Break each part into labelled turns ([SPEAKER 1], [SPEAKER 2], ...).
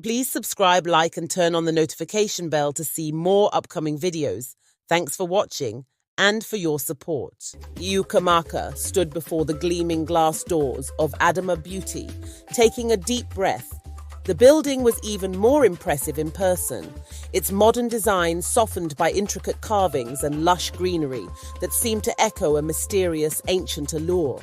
[SPEAKER 1] Please subscribe, like, and turn on the notification bell to see more upcoming videos. Thanks for watching and for your support. Ukamaka stood before the gleaming glass doors of Adama Beauty, taking a deep breath. The building was even more impressive in person, its modern design softened by intricate carvings and lush greenery that seemed to echo a mysterious ancient allure.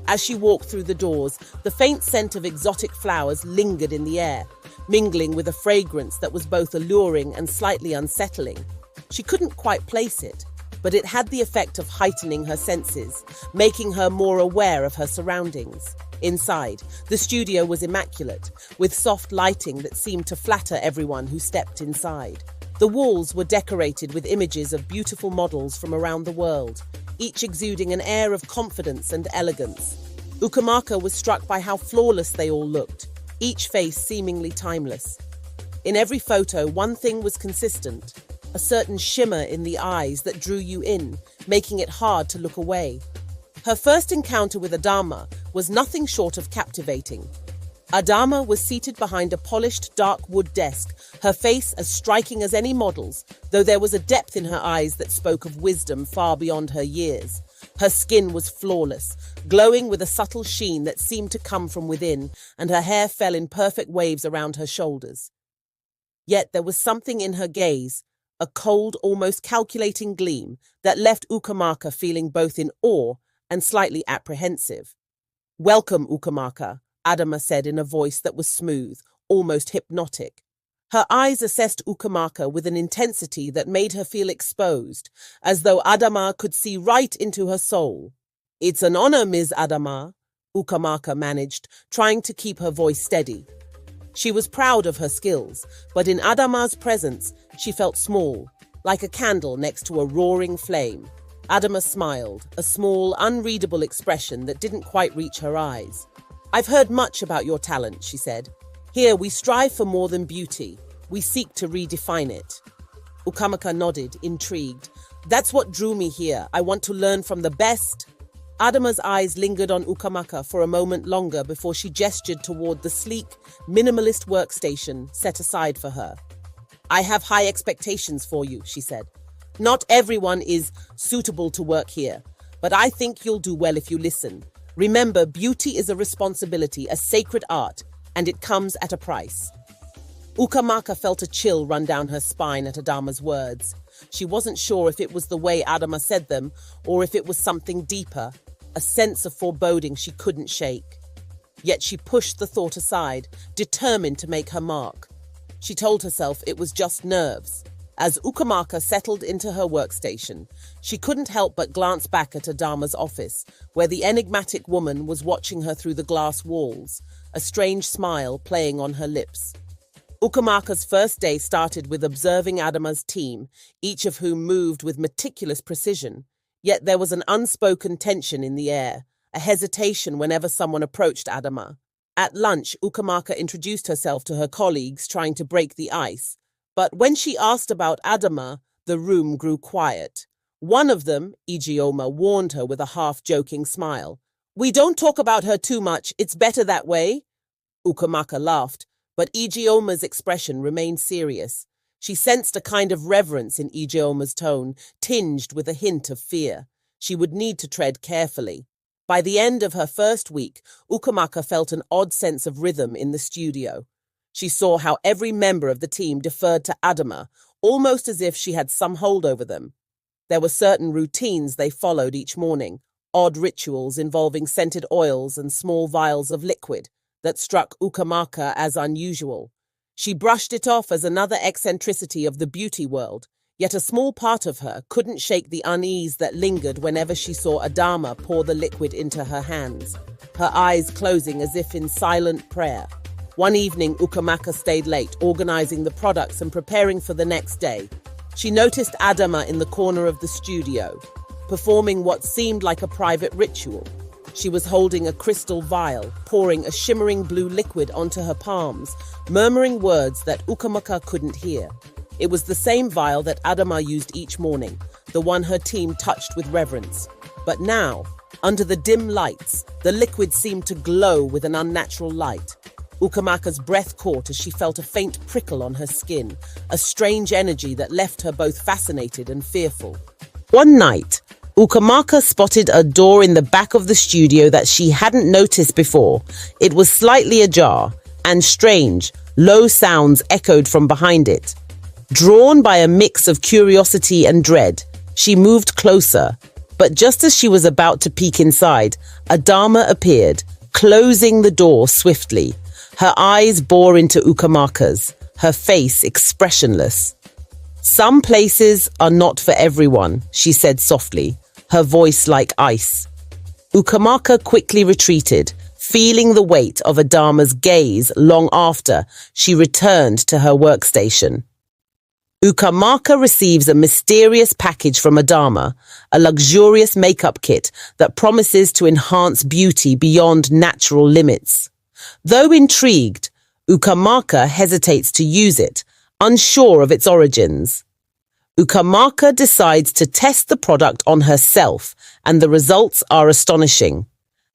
[SPEAKER 1] As she walked through the doors, the faint scent of exotic flowers lingered in the air, mingling with a fragrance that was both alluring and slightly unsettling. She couldn't quite place it, but it had the effect of heightening her senses, making her more aware of her surroundings. Inside, the studio was immaculate, with soft lighting that seemed to flatter everyone who stepped inside. The walls were decorated with images of beautiful models from around the world, each exuding an air of confidence and elegance. Ukamaka was struck by how flawless they all looked, each face seemingly timeless. In every photo, one thing was consistent, a certain shimmer in the eyes that drew you in, making it hard to look away. Her first encounter with Adama was nothing short of captivating. Adama was seated behind a polished dark wood desk, her face as striking as any model's, though there was a depth in her eyes that spoke of wisdom far beyond her years. Her skin was flawless, glowing with a subtle sheen that seemed to come from within, and her hair fell in perfect waves around her shoulders. Yet there was something in her gaze, a cold, almost calculating gleam that left Ukamaka feeling both in awe and slightly apprehensive. "Welcome, Ukamaka," Adama said in a voice that was smooth, almost hypnotic. Her eyes assessed Ukamaka with an intensity that made her feel exposed, as though Adama could see right into her soul. "It's an honor, Ms. Adama," Ukamaka managed, trying to keep her voice steady. She was proud of her skills, but in Adama's presence, she felt small, like a candle next to a roaring flame. Adama smiled, a small, unreadable expression that didn't quite reach her eyes. "I've heard much about your talent," she said. "Here we strive for more than beauty. We seek to redefine it." Ukamaka nodded, intrigued. "That's what drew me here. I want to learn from the best." Adama's eyes lingered on Ukamaka for a moment longer before she gestured toward the sleek, minimalist workstation set aside for her. "I have high expectations for you," she said. "Not everyone is suitable to work here, but I think you'll do well if you listen. Remember, beauty is a responsibility, a sacred art, and it comes at a price." Ukamaka felt a chill run down her spine at Adama's words. She wasn't sure if it was the way Adama said them or if it was something deeper, a sense of foreboding she couldn't shake. Yet she pushed the thought aside, determined to make her mark. She told herself it was just nerves. As Ukamaka settled into her workstation, she couldn't help but glance back at Adama's office, where the enigmatic woman was watching her through the glass walls, a strange smile playing on her lips. Ukamaka's first day started with observing Adama's team, each of whom moved with meticulous precision. Yet there was an unspoken tension in the air, a hesitation whenever someone approached Adama. At lunch, Ukamaka introduced herself to her colleagues, trying to break the ice. But when she asked about Adama, the room grew quiet. One of them, Ijeoma, warned her with a half-joking smile. "We don't talk about her too much. It's better that way." Ukamaka laughed, but Ijeoma's expression remained serious. She sensed a kind of reverence in Ijeoma's tone, tinged with a hint of fear. She would need to tread carefully. By the end of her first week, Ukamaka felt an odd sense of rhythm in the studio. She saw how every member of the team deferred to Adama, almost as if she had some hold over them. There were certain routines they followed each morning, odd rituals involving scented oils and small vials of liquid that struck Ukamaka as unusual. She brushed it off as another eccentricity of the beauty world, yet a small part of her couldn't shake the unease that lingered whenever she saw Adama pour the liquid into her hands, her eyes closing as if in silent prayer. One evening, Ukamaka stayed late, organizing the products and preparing for the next day. She noticed Adama in the corner of the studio, performing what seemed like a private ritual. She was holding a crystal vial, pouring a shimmering blue liquid onto her palms, murmuring words that Ukamaka couldn't hear. It was the same vial that Adama used each morning, the one her team touched with reverence. But now, under the dim lights, the liquid seemed to glow with an unnatural light. Ukamaka's breath caught as she felt a faint prickle on her skin, a strange energy that left her both fascinated and fearful. One night, Ukamaka spotted a door in the back of the studio that she hadn't noticed before. It was slightly ajar, and strange, low sounds echoed from behind it. Drawn by a mix of curiosity and dread, she moved closer, but just as she was about to peek inside, a Dharma appeared, closing the door swiftly. Her eyes bore into Ukamaka's, her face expressionless. "Some places are not for everyone," she said softly, her voice like ice. Ukamaka quickly retreated, feeling the weight of Adama's gaze long after she returned to her workstation. Ukamaka receives a mysterious package from Adama, a luxurious makeup kit that promises to enhance beauty beyond natural limits. Though intrigued, Ukamaka hesitates to use it, unsure of its origins. Ukamaka decides to test the product on herself, and the results are astonishing.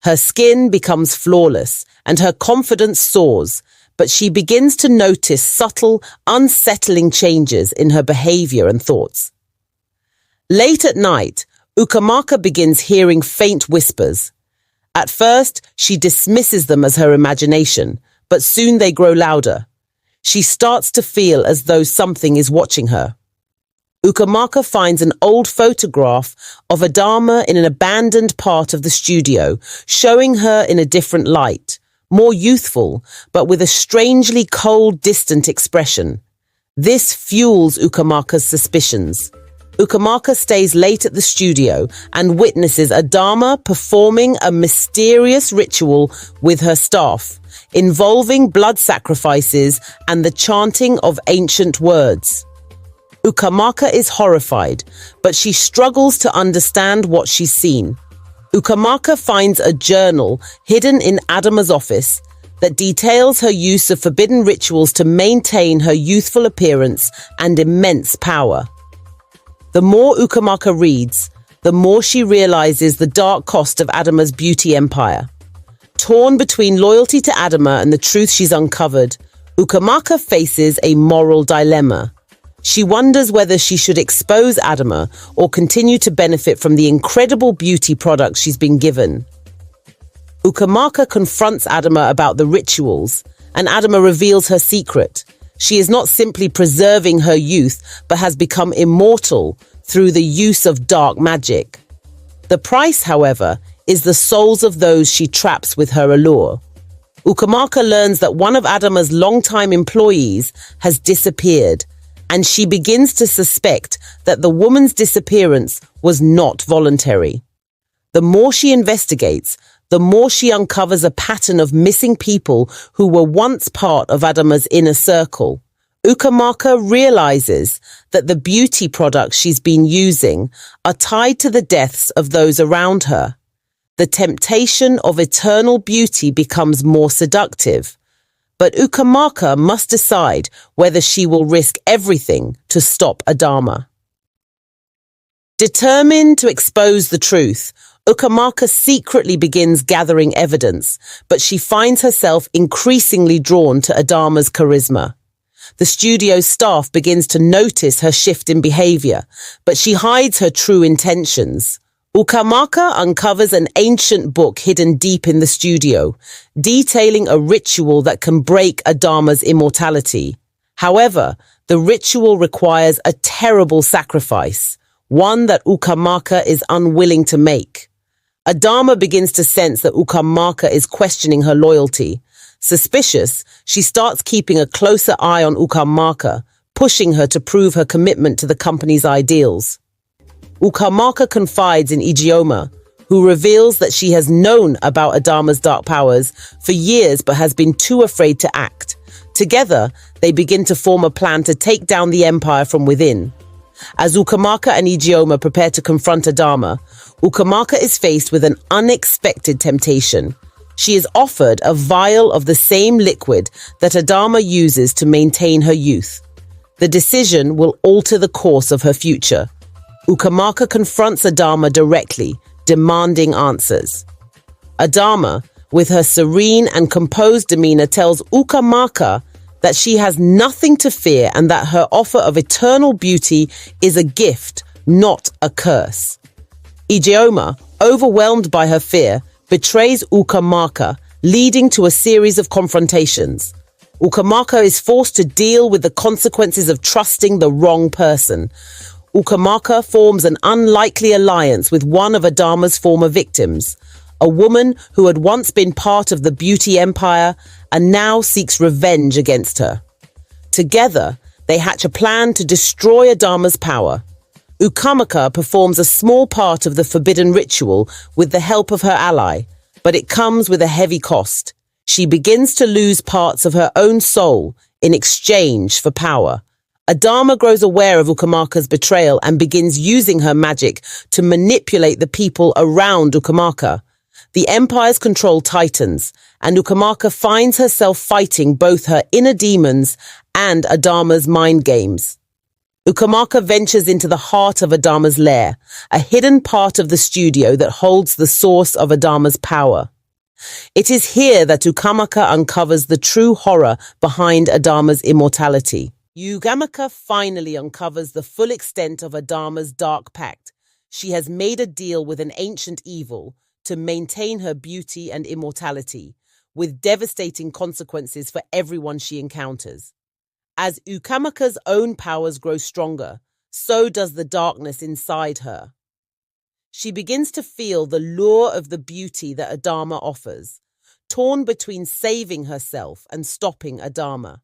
[SPEAKER 1] Her skin becomes flawless, and her confidence soars, but she begins to notice subtle, unsettling changes in her behavior and thoughts. Late at night, Ukamaka begins hearing faint whispers. At first, she dismisses them as her imagination, but soon they grow louder. She starts to feel as though something is watching her. Ukamaka finds an old photograph of Adama in an abandoned part of the studio, showing her in a different light, more youthful, but with a strangely cold, distant expression. This fuels Ukamaka's suspicions. Ukamaka stays late at the studio and witnesses Adama performing a mysterious ritual with her staff, involving blood sacrifices and the chanting of ancient words. Ukamaka is horrified, but she struggles to understand what she's seen. Ukamaka finds a journal hidden in Adama's office that details her use of forbidden rituals to maintain her youthful appearance and immense power. The more Ukamaka reads, the more she realizes the dark cost of Adama's beauty empire. Torn between loyalty to Adama and the truth she's uncovered, Ukamaka faces a moral dilemma. She wonders whether she should expose Adama or continue to benefit from the incredible beauty products she's been given. Ukamaka confronts Adama about the rituals, and Adama reveals her secret. She is not simply preserving her youth, but has become immortal through the use of dark magic. The price, however, is the souls of those she traps with her allure. Ukamaka learns that one of Adama's longtime employees has disappeared, and she begins to suspect that the woman's disappearance was not voluntary. The more she investigates, the more she uncovers a pattern of missing people who were once part of Adama's inner circle. Ukamaka realizes that the beauty products she's been using are tied to the deaths of those around her. The temptation of eternal beauty becomes more seductive. But Ukamaka must decide whether she will risk everything to stop Adama. Determined to expose the truth, Ukamaka secretly begins gathering evidence, but she finds herself increasingly drawn to Adama's charisma. The studio staff begins to notice her shift in behavior, but she hides her true intentions. Ukamaka uncovers an ancient book hidden deep in the studio, detailing a ritual that can break Adama's immortality. However, the ritual requires a terrible sacrifice, one that Ukamaka is unwilling to make. Adama begins to sense that Ukamaka is questioning her loyalty. Suspicious, she starts keeping a closer eye on Ukamaka, pushing her to prove her commitment to the company's ideals. Ukamaka confides in Ijeoma, who reveals that she has known about Adama's dark powers for years but has been too afraid to act. Together, they begin to form a plan to take down the empire from within. As Ukamaka and Ijeoma prepare to confront Adama, Ukamaka is faced with an unexpected temptation. She is offered a vial of the same liquid that Adama uses to maintain her youth. The decision will alter the course of her future. Ukamaka confronts Adama directly, demanding answers. Adama, with her serene and composed demeanor, tells Ukamaka that she has nothing to fear and that her offer of eternal beauty is a gift, not a curse. Ijeoma, overwhelmed by her fear, betrays Ukamaka, leading to a series of confrontations. Ukamaka is forced to deal with the consequences of trusting the wrong person. Ukamaka forms an unlikely alliance with one of Adama's former victims, a woman who had once been part of the beauty empire and now seeks revenge against her. Together, they hatch a plan to destroy Adama's power. Ukamaka performs a small part of the forbidden ritual with the help of her ally, but it comes with a heavy cost. She begins to lose parts of her own soul in exchange for power. Adama grows aware of Ukamaka's betrayal and begins using her magic to manipulate the people around Ukamaka. The Empire's control tightens, and Ukamaka finds herself fighting both her inner demons and Adama's mind games. Ukamaka ventures into the heart of Adama's lair, a hidden part of the studio that holds the source of Adama's power. It is here that Ukamaka uncovers the true horror behind Adama's immortality. Ukamaka finally uncovers the full extent of Adama's dark pact. She has made a deal with an ancient evil to maintain her beauty and immortality, with devastating consequences for everyone she encounters. As Ukamaka's own powers grow stronger, so does the darkness inside her. She begins to feel the lure of the beauty that Adama offers, torn between saving herself and stopping Adama.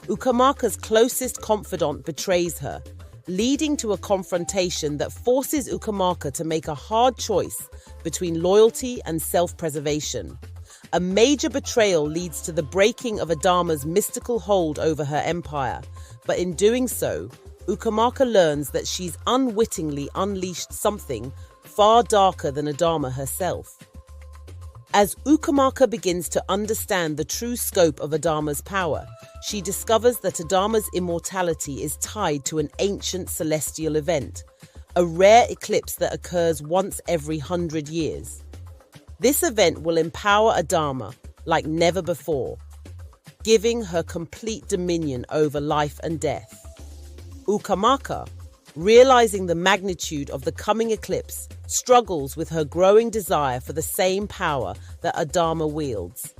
[SPEAKER 1] Ukamaka's closest confidant betrays her, leading to a confrontation that forces Ukamaka to make a hard choice between loyalty and self-preservation. A major betrayal leads to the breaking of Adama's mystical hold over her empire, but in doing so, Ukamaka learns that she's unwittingly unleashed something far darker than Adama herself. As Ukamaka begins to understand the true scope of Adama's power, she discovers that Adama's immortality is tied to an ancient celestial event, a rare eclipse that occurs once every 100 years. This event will empower Adama like never before, giving her complete dominion over life and death. Ukamaka, realizing the magnitude of the coming eclipse, struggles with her growing desire for the same power that Adama wields.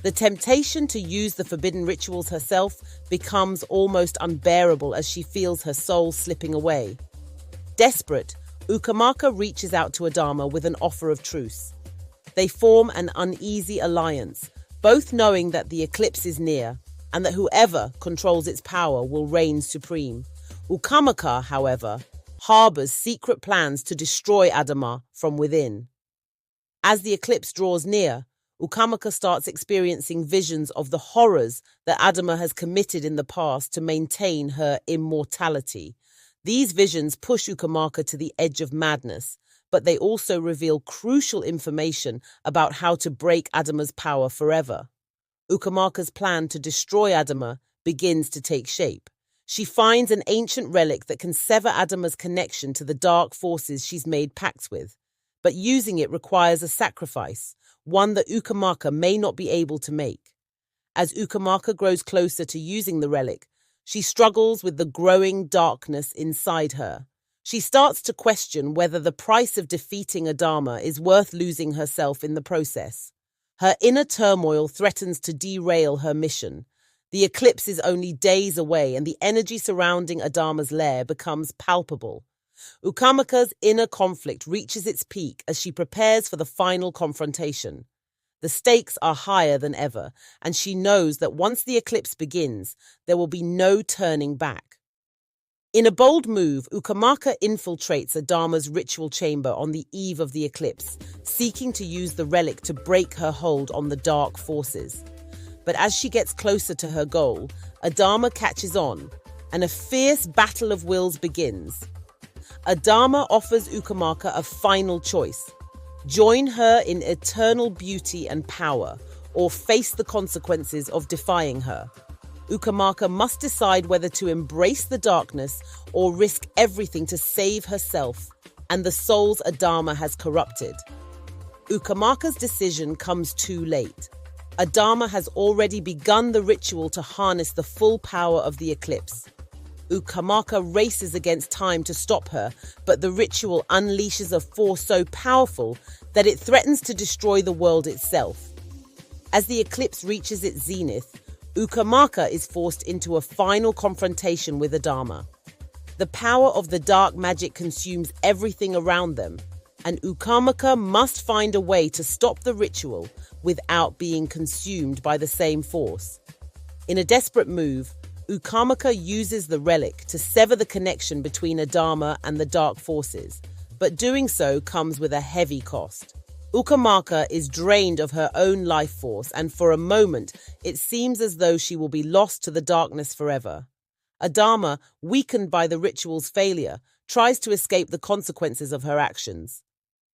[SPEAKER 1] The temptation to use the forbidden rituals herself becomes almost unbearable as she feels her soul slipping away. Desperate, Ukamaka reaches out to Adama with an offer of truce. They form an uneasy alliance, both knowing that the eclipse is near and that whoever controls its power will reign supreme. Ukamaka, however, harbors secret plans to destroy Adama from within. As the eclipse draws near, Ukamaka starts experiencing visions of the horrors that Adama has committed in the past to maintain her immortality. These visions push Ukamaka to the edge of madness, but they also reveal crucial information about how to break Adama's power forever. Ukamaka's plan to destroy Adama begins to take shape. She finds an ancient relic that can sever Adama's connection to the dark forces she's made pacts with. But using it requires a sacrifice, one that Ukamaka may not be able to make. As Ukamaka grows closer to using the relic, she struggles with the growing darkness inside her. She starts to question whether the price of defeating Adama is worth losing herself in the process. Her inner turmoil threatens to derail her mission. The eclipse is only days away, and the energy surrounding Adama's lair becomes palpable. Ukamaka's inner conflict reaches its peak as she prepares for the final confrontation. The stakes are higher than ever, and she knows that once the eclipse begins, there will be no turning back. In a bold move, Ukamaka infiltrates Adama's ritual chamber on the eve of the eclipse, seeking to use the relic to break her hold on the dark forces. But as she gets closer to her goal, Adama catches on, and a fierce battle of wills begins. Adama offers Ukamaka a final choice: join her in eternal beauty and power, or face the consequences of defying her. Ukamaka must decide whether to embrace the darkness or risk everything to save herself and the souls Adama has corrupted. Ukamaka's decision comes too late. Adama has already begun the ritual to harness the full power of the eclipse. Ukamaka races against time to stop her, but the ritual unleashes a force so powerful that it threatens to destroy the world itself. As the eclipse reaches its zenith, Ukamaka is forced into a final confrontation with Adama. The power of the dark magic consumes everything around them, and Ukamaka must find a way to stop the ritual without being consumed by the same force. In a desperate move, Ukamaka uses the relic to sever the connection between Adama and the dark forces, but doing so comes with a heavy cost. Ukamaka is drained of her own life force, and for a moment, it seems as though she will be lost to the darkness forever. Adama, weakened by the ritual's failure, tries to escape the consequences of her actions.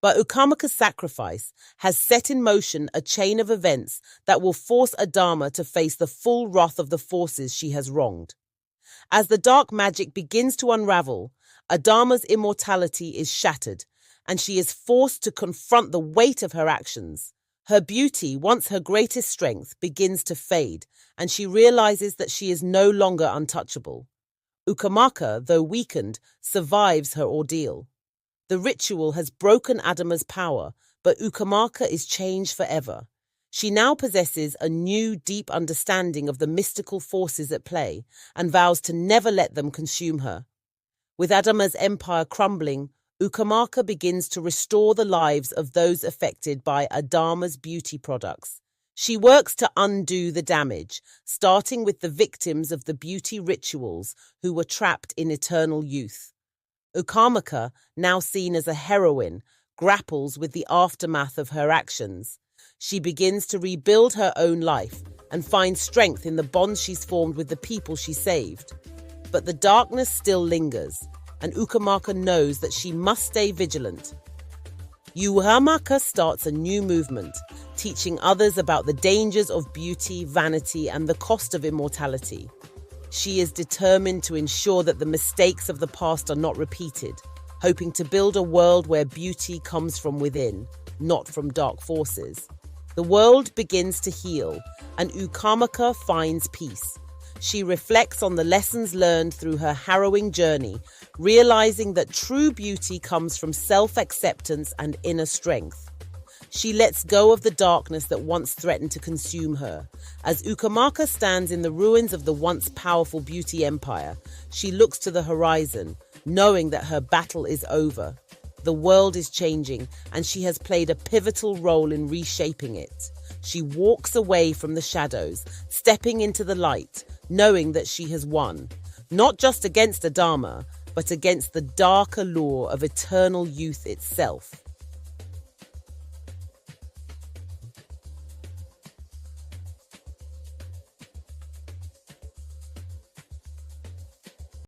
[SPEAKER 1] But Ukamaka's sacrifice has set in motion a chain of events that will force Adama to face the full wrath of the forces she has wronged. As the dark magic begins to unravel, Adama's immortality is shattered, and she is forced to confront the weight of her actions. Her beauty, once her greatest strength, begins to fade, and she realizes that she is no longer untouchable. Ukamaka, though weakened, survives her ordeal. The ritual has broken Adama's power, but Ukamaka is changed forever. She now possesses a new, deep understanding of the mystical forces at play and vows to never let them consume her. With Adama's empire crumbling, Ukamaka begins to restore the lives of those affected by Adama's beauty products. She works to undo the damage, starting with the victims of the beauty rituals who were trapped in eternal youth. Ukamaka, now seen as a heroine, grapples with the aftermath of her actions. She begins to rebuild her own life and finds strength in the bonds she's formed with the people she saved. But the darkness still lingers, and Ukamaka knows that she must stay vigilant. Ukamaka starts a new movement, teaching others about the dangers of beauty, vanity, and the cost of immortality. She is determined to ensure that the mistakes of the past are not repeated, hoping to build a world where beauty comes from within, not from dark forces. The world begins to heal, and Ukamaka finds peace. She reflects on the lessons learned through her harrowing journey, realizing that true beauty comes from self-acceptance and inner strength. She lets go of the darkness that once threatened to consume her. As Ukamaka stands in the ruins of the once powerful beauty empire, she looks to the horizon, knowing that her battle is over. The world is changing, and she has played a pivotal role in reshaping it. She walks away from the shadows, stepping into the light, knowing that she has won, not just against Adama, but against the dark allure of eternal youth itself.